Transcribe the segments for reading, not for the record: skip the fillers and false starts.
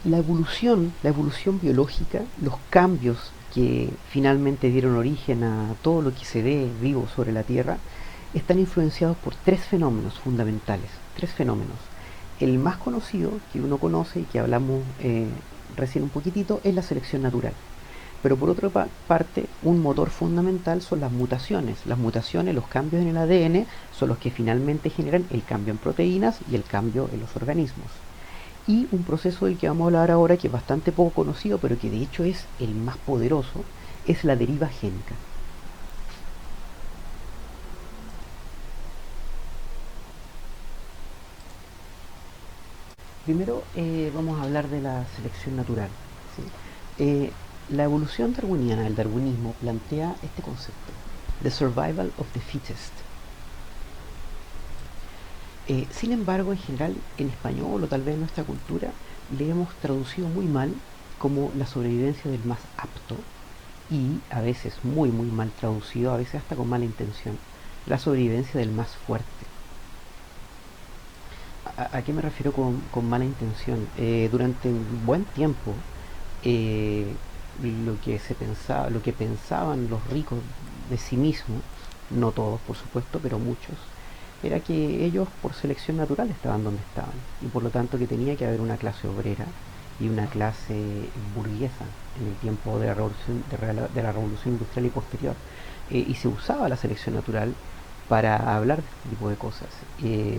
La evolución biológica, los cambios que finalmente dieron origen a todo lo que se ve vivo sobre la Tierra, están influenciados por tres fenómenos fundamentales. Tres fenómenos. El más conocido, que uno conoce y que hablamos recién un poquitito, es la selección natural. Pero por otra parte, un motor fundamental son las mutaciones. Las mutaciones, los cambios en el ADN, son los que finalmente generan el cambio en proteínas y el cambio en los organismos. Y un proceso del que vamos a hablar ahora, que es bastante poco conocido, pero que de hecho es el más poderoso, es la deriva génica. Primero vamos a hablar de la selección natural. ¿Sí? La evolución darwiniana, el darwinismo, plantea este concepto, the survival of the fittest. Sin embargo, en general, en español o tal vez en nuestra cultura, le hemos traducido muy mal como la sobrevivencia del más apto y a veces muy muy mal traducido, a veces hasta con mala intención, la sobrevivencia del más fuerte. ¿A qué me refiero con mala intención? Durante un buen tiempo, eh, lo que pensaban los ricos de sí mismos, no todos por supuesto, pero muchos, era que ellos por selección natural estaban donde estaban y por lo tanto que tenía que haber una clase obrera y una clase burguesa en el tiempo de la revolución industrial y posterior. Y se usaba la selección natural para hablar de este tipo de cosas.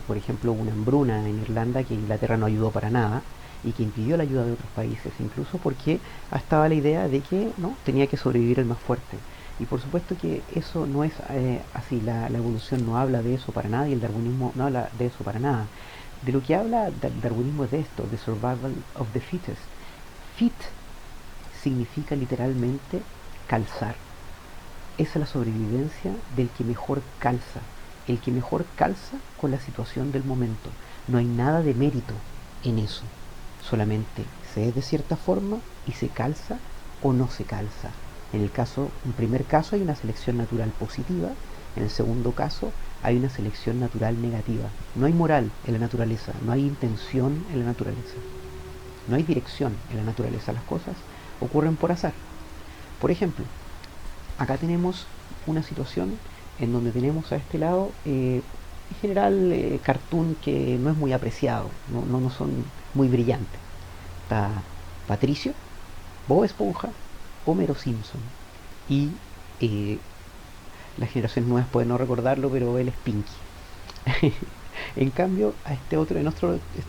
Por ejemplo, hubo una hambruna en Irlanda que Inglaterra no ayudó para nada y que impidió la ayuda de otros países, incluso porque estaba la idea de que no tenía que sobrevivir el más fuerte. Y por supuesto que eso no es así, la evolución no habla de eso para nada y el darwinismo no habla de eso para nada. De lo que habla el darwinismo es de esto, de survival of the fittest. Fit significa literalmente calzar. Esa es la sobrevivencia del que mejor calza, el que mejor calza con la situación del momento. No hay nada de mérito en eso, solamente se es de cierta forma y se calza o no se calza. En primer caso hay una selección natural positiva, en el segundo caso hay una selección natural negativa. No hay moral en la naturaleza, no hay intención en la naturaleza, no hay dirección en la naturaleza. Las cosas ocurren por azar. Por ejemplo, acá tenemos una situación en donde tenemos a este lado, en general, cartoon que no es muy apreciado, no son muy brillantes. Está Patricio, Bob Esponja, Homero Simpson y eh, las generaciones nuevas pueden no recordarlo, pero él es Pinky. En cambio, en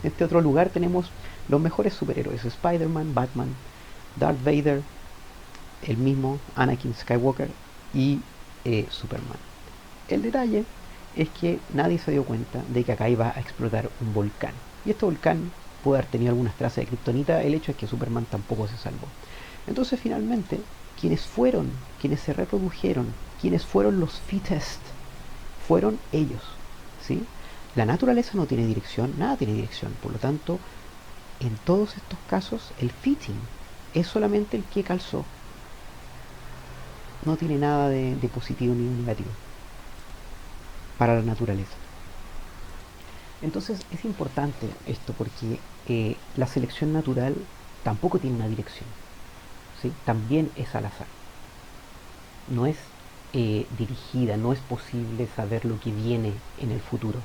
este otro lugar tenemos los mejores superhéroes: Spider-Man, Batman, Darth Vader, el mismo Anakin Skywalker y Superman. El detalle es que nadie se dio cuenta de que acá iba a explotar un volcán. Y este volcán puede haber tenido algunas trazas de kriptonita, el hecho es que Superman tampoco se salvó. Entonces finalmente, quienes se reprodujeron, quienes fueron los fittest, fueron ellos. ¿Sí? La naturaleza no tiene dirección, nada tiene dirección, por lo tanto, en todos estos casos, el fitting es solamente el que calzó, no tiene nada de positivo ni de negativo para la naturaleza. Entonces es importante esto porque la selección natural tampoco tiene una dirección, ¿sí? También es al azar, no es dirigida, no es posible saber lo que viene en el futuro,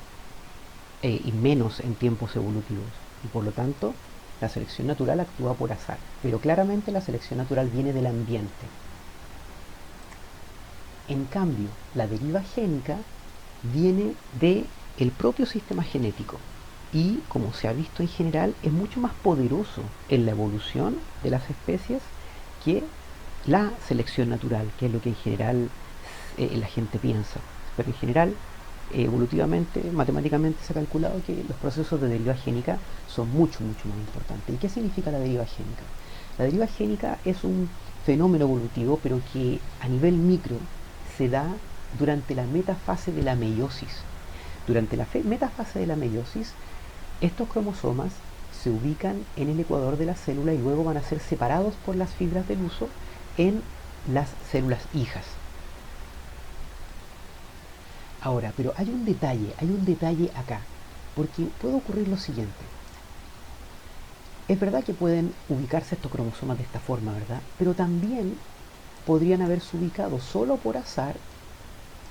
y menos en tiempos evolutivos. Y por lo tanto, la selección natural actúa por azar, pero claramente la selección natural viene del ambiente. En cambio, la deriva génica viene de el propio sistema genético y, como se ha visto en general, es mucho más poderoso en la evolución de las especies que la selección natural, que es lo que en general la gente piensa. Pero en general, evolutivamente, matemáticamente se ha calculado que los procesos de deriva génica son mucho, mucho más importantes. ¿Y qué significa la deriva génica? La deriva génica es un fenómeno evolutivo, pero que a nivel micro se da durante la metafase de la meiosis. Durante la metafase de la meiosis, estos cromosomas se ubican en el ecuador de la célula y luego van a ser separados por las fibras del uso en las células hijas. Ahora, pero hay un detalle acá, porque puede ocurrir lo siguiente. Es verdad que pueden ubicarse estos cromosomas de esta forma, ¿verdad? Pero también podrían haberse ubicado solo por azar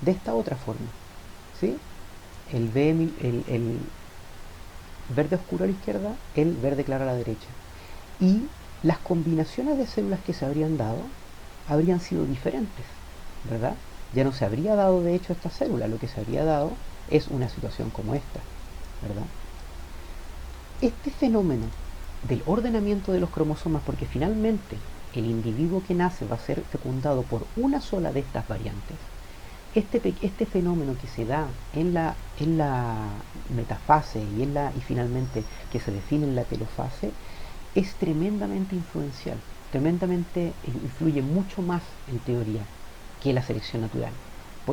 de esta otra forma, ¿sí? El verde oscuro a la izquierda, el verde claro a la derecha. Y las combinaciones de células que se habrían dado habrían sido diferentes, ¿verdad? Ya no se habría dado de hecho esta célula, lo que se habría dado es una situación como esta, ¿verdad? Este fenómeno del ordenamiento de los cromosomas, porque finalmente el individuo que nace va a ser fecundado por una sola de estas variantes, este fenómeno que se da en la metafase y finalmente que se define en la telofase es tremendamente influencial, tremendamente influye mucho más en teoría que la selección natural.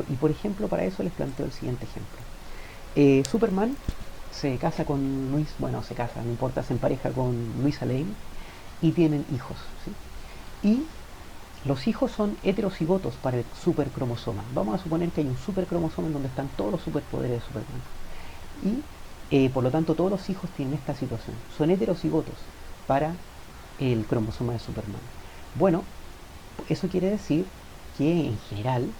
Y por ejemplo, para eso les planteo el siguiente ejemplo. Superman se casa con Luis, bueno, se casa, no importa, se empareja con Luisa Lane y tienen hijos, ¿sí? Y los hijos son heterocigotos para el supercromosoma. Vamos a suponer que hay un supercromosoma en donde están todos los superpoderes de Superman. Y por lo tanto todos los hijos tienen esta situación. Son heterocigotos para el cromosoma de Superman. Bueno, eso quiere decir que en general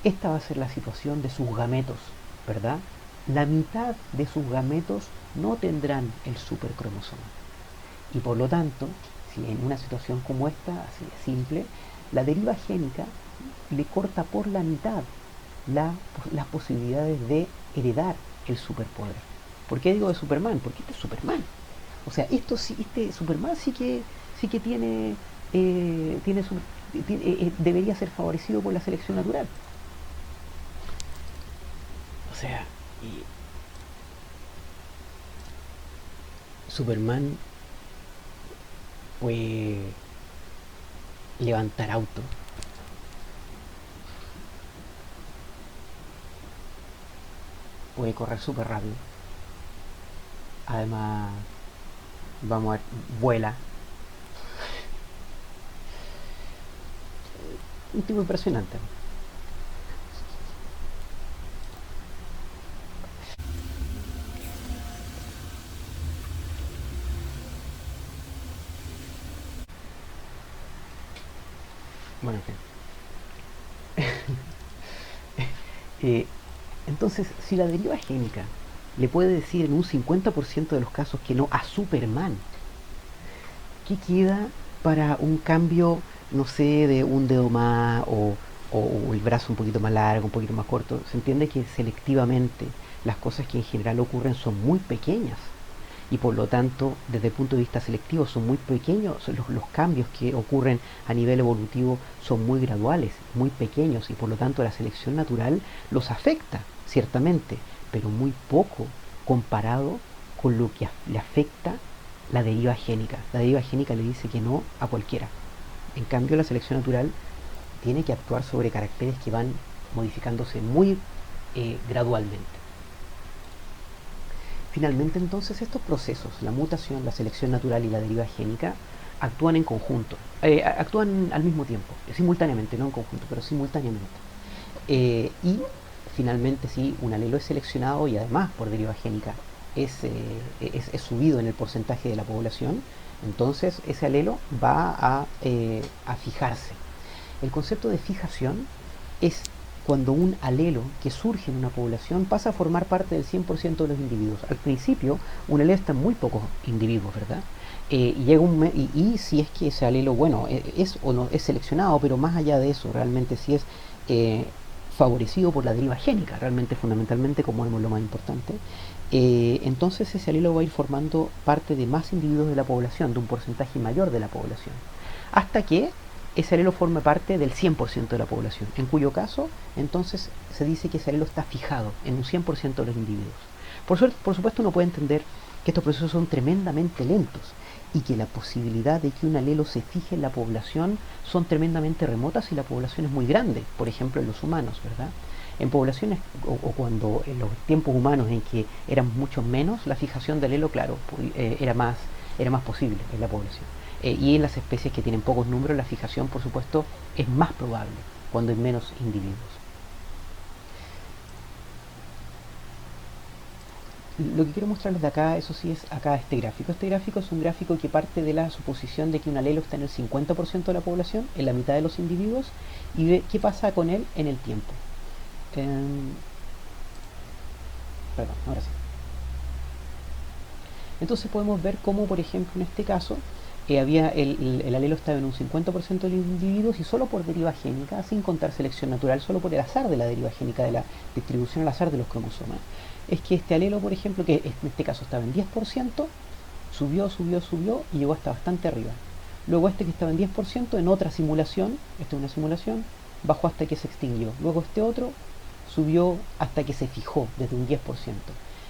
esta va a ser la situación de sus gametos, ¿verdad? La mitad de sus gametos no tendrán el supercromosoma. Y por lo tanto, si en una situación como esta, así de simple, la deriva génica le corta por la mitad las posibilidades de heredar el superpoder. ¿Por qué digo de Superman? Porque este es Superman. O sea, este Superman sí que debería ser favorecido por la selección natural. O sea, Superman puede levantar auto, puede correr súper rápido. Además, vamos a ver, vuela. Un tipo impresionante. Bueno, en fin. Eh, entonces, si la deriva génica le puede decir en un 50% de los casos que no a Superman, ¿qué queda para un cambio, no sé, de un dedo más o el brazo un poquito más largo, un poquito más corto? Se entiende que selectivamente las cosas que en general ocurren son muy pequeñas y por lo tanto desde el punto de vista selectivo son muy pequeños, los cambios que ocurren a nivel evolutivo son muy graduales, muy pequeños y por lo tanto la selección natural los afecta, ciertamente, pero muy poco comparado con lo que le afecta la deriva génica. La deriva génica le dice que no a cualquiera. En cambio la selección natural tiene que actuar sobre caracteres que van modificándose muy gradualmente. Finalmente entonces estos procesos, la mutación, la selección natural y la deriva génica, actúan en conjunto, actúan al mismo tiempo, simultáneamente, no en conjunto, pero simultáneamente. Y finalmente si un alelo es seleccionado y además por deriva génica es subido en el porcentaje de la población, entonces ese alelo va a fijarse. El concepto de fijación es cuando un alelo que surge en una población pasa a formar parte del 100% de los individuos. Al principio, un alelo está en muy pocos individuos, ¿verdad? Y si es que ese alelo, bueno, es o no es seleccionado, pero más allá de eso, realmente si es favorecido por la deriva génica, realmente fundamentalmente, como vemos lo más importante, entonces ese alelo va a ir formando parte de más individuos de la población, de un porcentaje mayor de la población, hasta que ese alelo forma parte del 100% de la población, en cuyo caso entonces se dice que ese alelo está fijado en un 100% de los individuos. Por supuesto uno puede entender que estos procesos son tremendamente lentos y que la posibilidad de que un alelo se fije en la población son tremendamente remotas si la población es muy grande, por ejemplo en los humanos, ¿verdad? En poblaciones o cuando en los tiempos humanos en que eran mucho menos, la fijación del alelo, claro, era más posible en la población. Y en las especies que tienen pocos números, la fijación, por supuesto, es más probable cuando hay menos individuos. Lo que quiero mostrarles de acá, eso sí, es acá este gráfico. Este gráfico es un gráfico que parte de la suposición de que un alelo está en el 50% de la población, en la mitad de los individuos, y ve qué pasa con él en el tiempo. Em, Perdón, ahora sí. Entonces podemos ver cómo, por ejemplo, en este caso, el alelo estaba en un 50% de los individuos y solo por deriva génica, sin contar selección natural, solo por el azar de la deriva génica, de la distribución al azar de los cromosomas, es que este alelo, por ejemplo, que en este caso estaba en 10%, subió, subió, subió y llegó hasta bastante arriba. Luego este que estaba en 10% en otra simulación, esta es una simulación, bajó hasta que se extinguió. Luego este otro subió hasta que se fijó desde un 10%.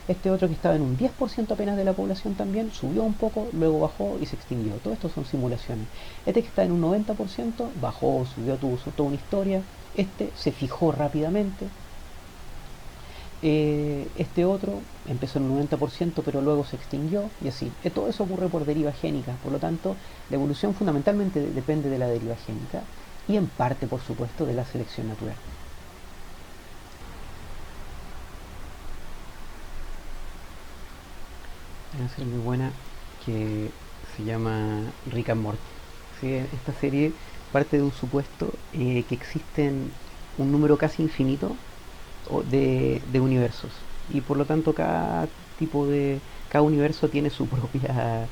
Este otro que estaba en un 10% apenas de la población también subió un poco, luego bajó y se extinguió. Todo esto son simulaciones. Este que está en un 90% bajó, subió, tuvo toda una historia. Este se fijó rápidamente. Este otro empezó en un 90% pero luego se extinguió y así. Todo eso ocurre por deriva génica, por lo tanto la evolución fundamentalmente depende de la deriva génica y en parte, por supuesto, de la selección natural. Hay una serie muy buena que se llama Rick and Morty. ¿Sí? Esta serie parte de un supuesto que existen un número casi infinito de universos y por lo tanto cada universo tiene su propia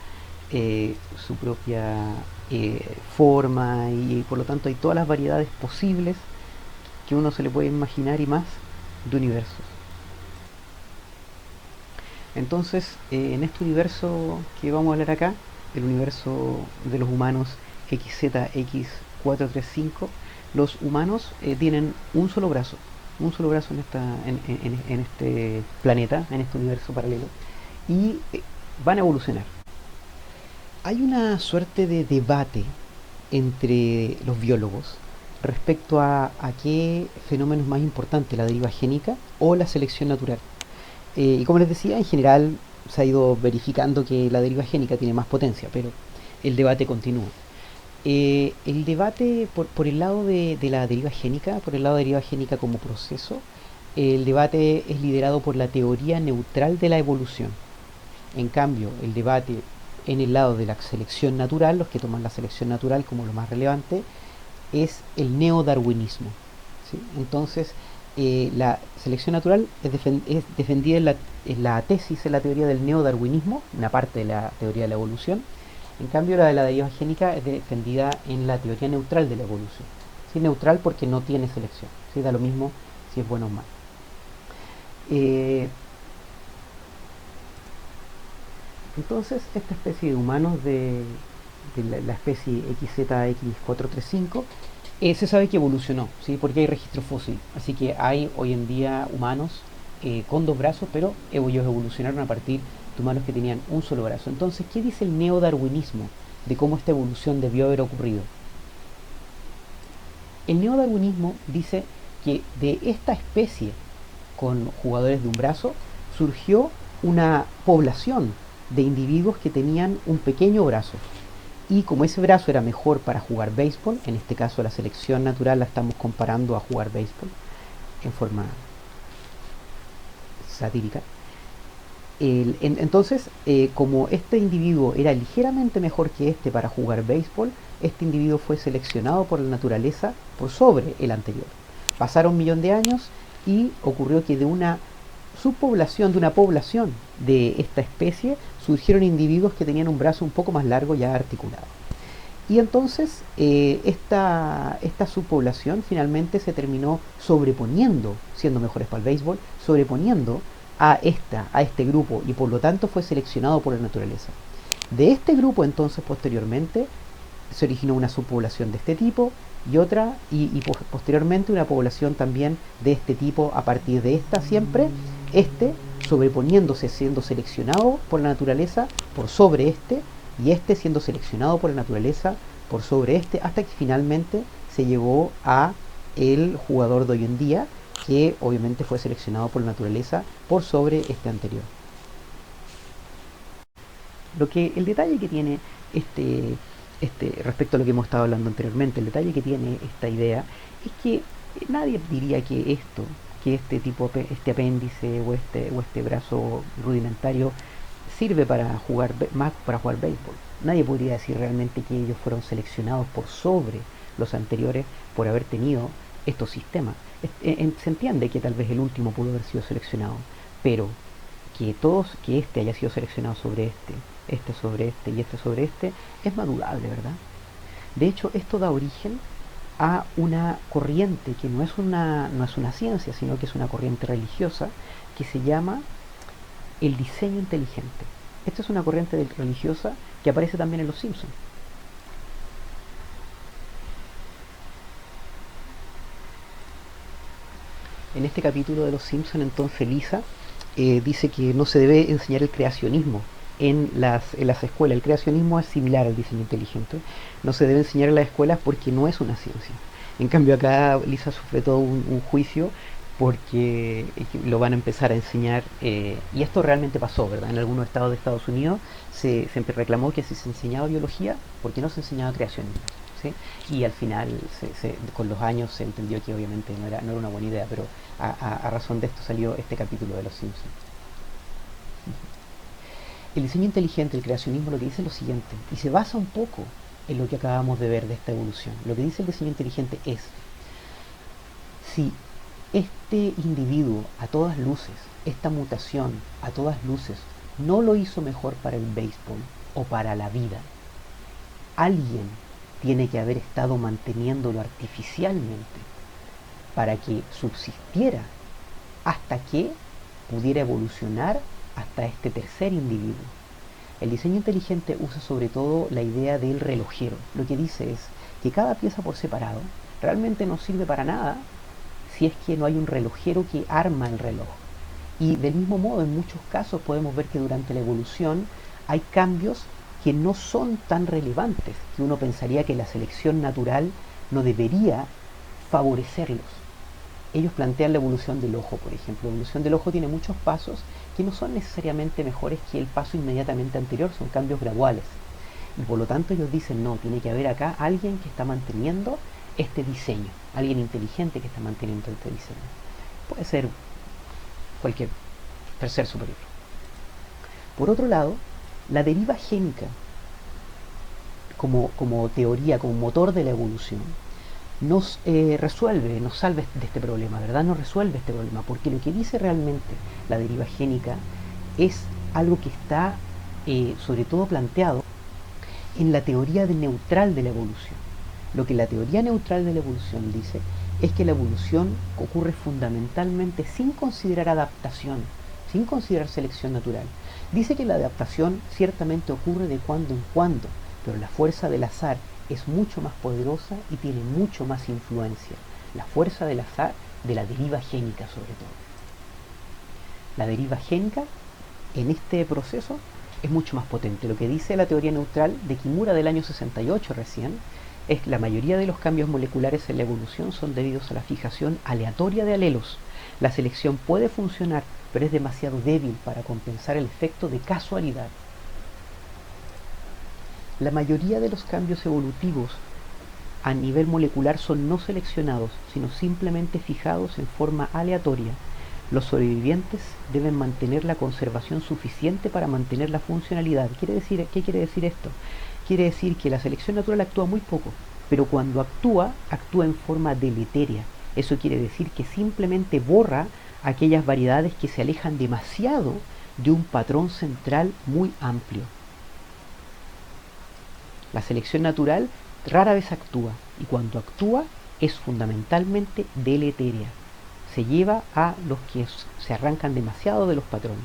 forma y por lo tanto hay todas las variedades posibles que uno se le puede imaginar y más de universos. Entonces, en este universo que vamos a hablar acá, el universo de los humanos XZX435, los humanos tienen un solo brazo en este planeta, en este universo paralelo, y van a evolucionar. Hay una suerte de debate entre los biólogos respecto a qué fenómeno es más importante, la deriva génica o la selección natural. Y como les decía, en general se ha ido verificando que la deriva génica tiene más potencia, pero el debate continúa. El debate por el lado de la deriva génica, por el lado de deriva génica como proceso, el debate es liderado por la teoría neutral de la evolución. En cambio, el debate en el lado de la selección natural, los que toman la selección natural como lo más relevante, es el neodarwinismo. ¿Sí? Entonces, la selección natural es defendida en la tesis, en la teoría del neodarwinismo, una parte de la teoría de la evolución. En cambio, la de la deriva génica es defendida en la teoría neutral de la evolución. ¿Sí? Neutral porque no tiene selección. ¿Sí? Da lo mismo si es bueno o malo. Entonces, esta especie de humanos de la especie XZX435 se sabe que evolucionó, ¿sí? Porque hay registro fósil. Así que hay hoy en día humanos con dos brazos, pero ellos evolucionaron a partir de humanos que tenían un solo brazo. Entonces, ¿qué dice el neodarwinismo de cómo esta evolución debió haber ocurrido? El neodarwinismo dice que de esta especie con jugadores de un brazo surgió una población de individuos que tenían un pequeño brazo. Y como ese brazo era mejor para jugar béisbol, en este caso la selección natural la estamos comparando a jugar béisbol en forma satírica. Entonces, como este individuo era ligeramente mejor que este para jugar béisbol, este individuo fue seleccionado por la naturaleza por sobre el anterior. Pasaron 1.000.000 de años y ocurrió que de una subpoblación, de una población de esta especie, surgieron individuos que tenían un brazo un poco más largo ya articulado. Y entonces esta subpoblación finalmente se terminó sobreponiendo, siendo mejores para el béisbol, sobreponiendo a este grupo y por lo tanto fue seleccionado por la naturaleza. De este grupo entonces posteriormente se originó una subpoblación de este tipo y otra y posteriormente una población también de este tipo a partir de esta siempre sobreponiéndose, siendo seleccionado por la naturaleza por sobre y siendo seleccionado por la naturaleza por sobre hasta que finalmente se llegó a el jugador de hoy en día, que obviamente fue seleccionado por la naturaleza por sobre este anterior. El detalle que tiene respecto a lo que hemos estado hablando anteriormente, el detalle que tiene esta idea es que nadie diría que esto que este apéndice o este brazo rudimentario sirve para jugar más para jugar béisbol. Nadie podría decir realmente que ellos fueron seleccionados por sobre los anteriores por haber tenido estos sistemas. Se entiende que tal vez el último pudo haber sido seleccionado, pero que este haya sido seleccionado sobre este sobre este y este sobre este, es más dudable, ¿verdad? De hecho, esto da origen a una corriente que no es una ciencia, sino que es una corriente religiosa que se llama el diseño inteligente. Esta es una corriente religiosa que aparece también en Los Simpsons. En este capítulo de Los Simpsons, entonces Lisa dice que no se debe enseñar el creacionismo en las escuelas. El creacionismo es similar al diseño inteligente. No se debe enseñar en las escuelas porque no es una ciencia. En cambio acá Lisa sufre todo un juicio porque lo van a empezar a enseñar, y esto realmente pasó, ¿verdad? En algunos estados de Estados Unidos se reclamó que si se enseñaba biología, ¿por qué no se enseñaba creacionismo? ¿Sí? Y al final, con los años, se entendió que obviamente no era una buena idea, pero a razón de esto salió este capítulo de Los Simpsons. El diseño inteligente, el creacionismo, lo que dice es lo siguiente, y se basa un poco en lo que acabamos de ver de esta evolución. Lo que dice el diseño inteligente es, si este individuo a todas luces, esta mutación a todas luces, no lo hizo mejor para el béisbol o para la vida, alguien tiene que haber estado manteniéndolo artificialmente para que subsistiera hasta que pudiera evolucionar hasta este tercer individuo. El diseño inteligente usa sobre todo la idea del relojero. Lo que dice es que cada pieza por separado realmente no sirve para nada si es que no hay un relojero que arma el reloj. Y del mismo modo, en muchos casos podemos ver que durante la evolución hay cambios que no son tan relevantes, que uno pensaría que la selección natural no debería favorecerlos. Ellos plantean la evolución del ojo, por ejemplo. La evolución del ojo tiene muchos pasos que no son necesariamente mejores que el paso inmediatamente anterior, son cambios graduales. Y por lo tanto ellos dicen, no, tiene que haber acá alguien que está manteniendo este diseño, alguien inteligente que está manteniendo este diseño. Puede ser cualquier ser superior. Por otro lado, la deriva génica, como teoría, como motor de la evolución, nos salva de este problema, ¿verdad? Nos resuelve este problema, porque lo que dice realmente la deriva génica es algo que está sobre todo planteado en la teoría neutral de la evolución. Lo que la teoría neutral de la evolución dice es que la evolución ocurre fundamentalmente sin considerar adaptación, sin considerar selección natural. Dice que la adaptación ciertamente ocurre de cuando en cuando, pero la fuerza del azar es mucho más poderosa y tiene mucho más influencia. La fuerza del azar de la deriva génica sobre todo. La deriva génica en este proceso es mucho más potente. Lo que dice la teoría neutral de Kimura del año 68 recién es que la mayoría de los cambios moleculares en la evolución son debidos a la fijación aleatoria de alelos. La selección puede funcionar, pero es demasiado débil para compensar el efecto de casualidad. La mayoría de los cambios evolutivos a nivel molecular son no seleccionados, sino simplemente fijados en forma aleatoria. Los sobrevivientes deben mantener la conservación suficiente para mantener la funcionalidad. ¿Qué quiere decir esto? Quiere decir que la selección natural actúa muy poco, pero cuando actúa en forma deletérea. Eso quiere decir que simplemente borra aquellas variedades que se alejan demasiado de un patrón central muy amplio. La selección natural rara vez actúa, y cuando actúa es fundamentalmente deletérea. Se lleva a los que se arrancan demasiado de los patrones.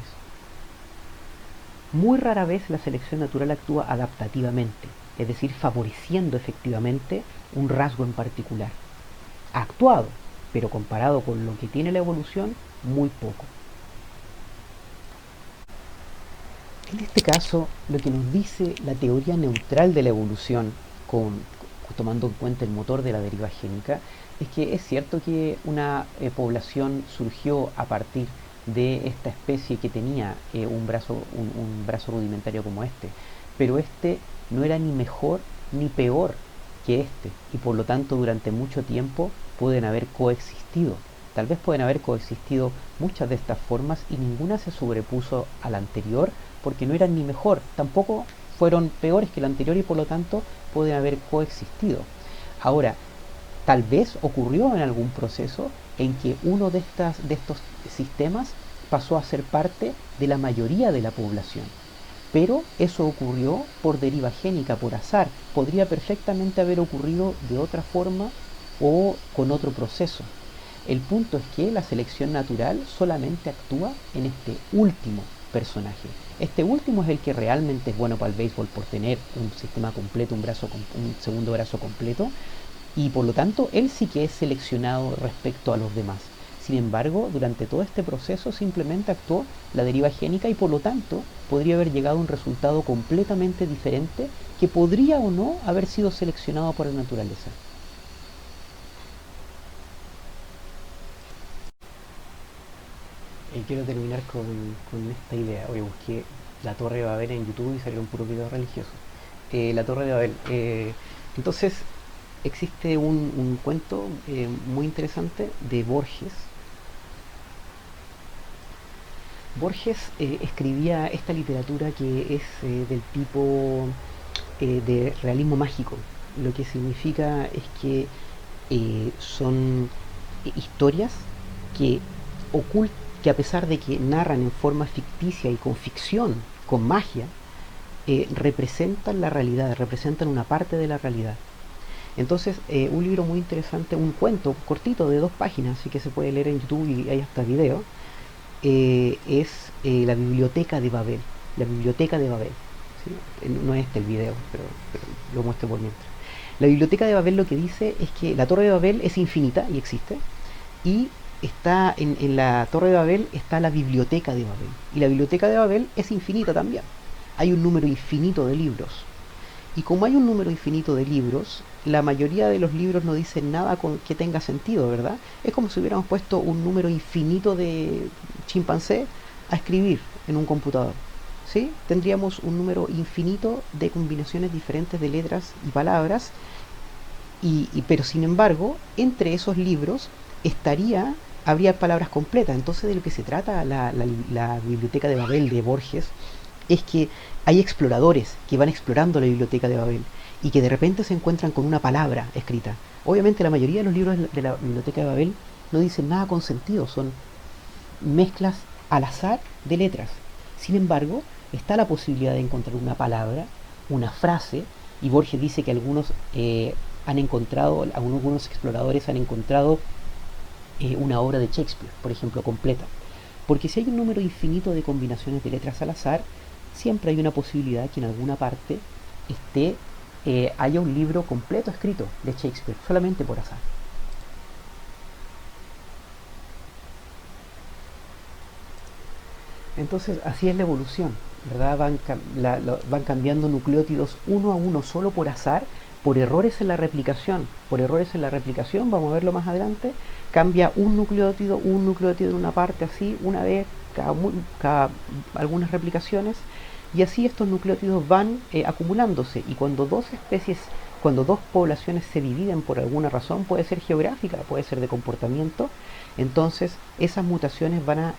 Muy rara vez la selección natural actúa adaptativamente, es decir, favoreciendo efectivamente un rasgo en particular. Ha actuado, pero comparado con lo que tiene la evolución, muy poco. En este caso, lo que nos dice la teoría neutral de la evolución, tomando en cuenta el motor de la deriva génica, es que es cierto que una población surgió a partir de esta especie que tenía un brazo rudimentario como este, pero este no era ni mejor ni peor que este, y por lo tanto durante mucho tiempo pueden haber coexistido. Tal vez pueden haber coexistido muchas de estas formas y ninguna se sobrepuso a la anterior porque no eran ni mejor, tampoco fueron peores que la anterior y por lo tanto pueden haber coexistido. Ahora, tal vez ocurrió en algún proceso en que uno de estos sistemas pasó a ser parte de la mayoría de la población. Pero eso ocurrió por deriva génica, por azar. Podría perfectamente haber ocurrido de otra forma o con otro proceso. El punto es que la selección natural solamente actúa en este último personaje. Este último es el que realmente es bueno para el béisbol por tener un sistema completo, un segundo brazo completo, y por lo tanto él sí que es seleccionado respecto a los demás. Sin embargo, durante todo este proceso simplemente actuó la deriva génica y por lo tanto podría haber llegado a un resultado completamente diferente que podría o no haber sido seleccionado por la naturaleza. Y quiero terminar con esta idea. Hoy busqué la Torre de Babel en YouTube y salieron puros videos religiosos. La Torre de Babel. Entonces, existe un cuento muy interesante de Borges. Borges escribía esta literatura que es del tipo de realismo mágico. Lo que significa es que son historias que ocultan, que a pesar de que narran en forma ficticia y con ficción, con magia, representan la realidad, representan una parte de la realidad. Entonces, un libro muy interesante, un cuento cortito de 2 páginas, así que se puede leer en YouTube y hay hasta video, es La Biblioteca de Babel. La Biblioteca de Babel. ¿Sí? No es este el video, pero lo muestro por mientras. La Biblioteca de Babel lo que dice es que la Torre de Babel es infinita y existe, y está en la Torre de Babel está la Biblioteca de Babel. Y la Biblioteca de Babel es infinita también. Hay un número infinito de libros. Y como hay un número infinito de libros, la mayoría de los libros no dicen nada que tenga sentido, ¿verdad? Es como si hubiéramos puesto un número infinito de chimpancé a escribir en un computador. ¿Sí? Tendríamos un número infinito de combinaciones diferentes de letras y palabras, pero sin embargo, entre esos libros habría palabras completas. Entonces, de lo que se trata la Biblioteca de Babel de Borges es que hay exploradores que van explorando la Biblioteca de Babel y que de repente se encuentran con una palabra escrita. Obviamente la mayoría de los libros de la Biblioteca de Babel no dicen nada con sentido, son mezclas al azar de letras. Sin embargo, está la posibilidad de encontrar una palabra, una frase, y Borges dice que algunos exploradores han encontrado una obra de Shakespeare, por ejemplo, completa. Porque si hay un número infinito de combinaciones de letras al azar, siempre hay una posibilidad que en alguna parte haya un libro completo escrito de Shakespeare, solamente por azar. Entonces, así es la evolución, ¿verdad? Van cambiando nucleótidos uno a uno solo por azar, por errores en la replicación. Por errores en la replicación, vamos a verlo más adelante, cambia un nucleótido en una parte así, una vez cada algunas replicaciones, y así estos nucleótidos van acumulándose, y cuando dos poblaciones se dividen por alguna razón, puede ser geográfica, puede ser de comportamiento, entonces esas mutaciones van a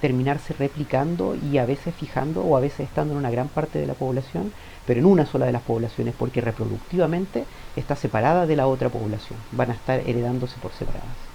terminarse replicando y a veces fijando o a veces estando en una gran parte de la población, pero en una sola de las poblaciones, porque reproductivamente está separada de la otra población, van a estar heredándose por separadas.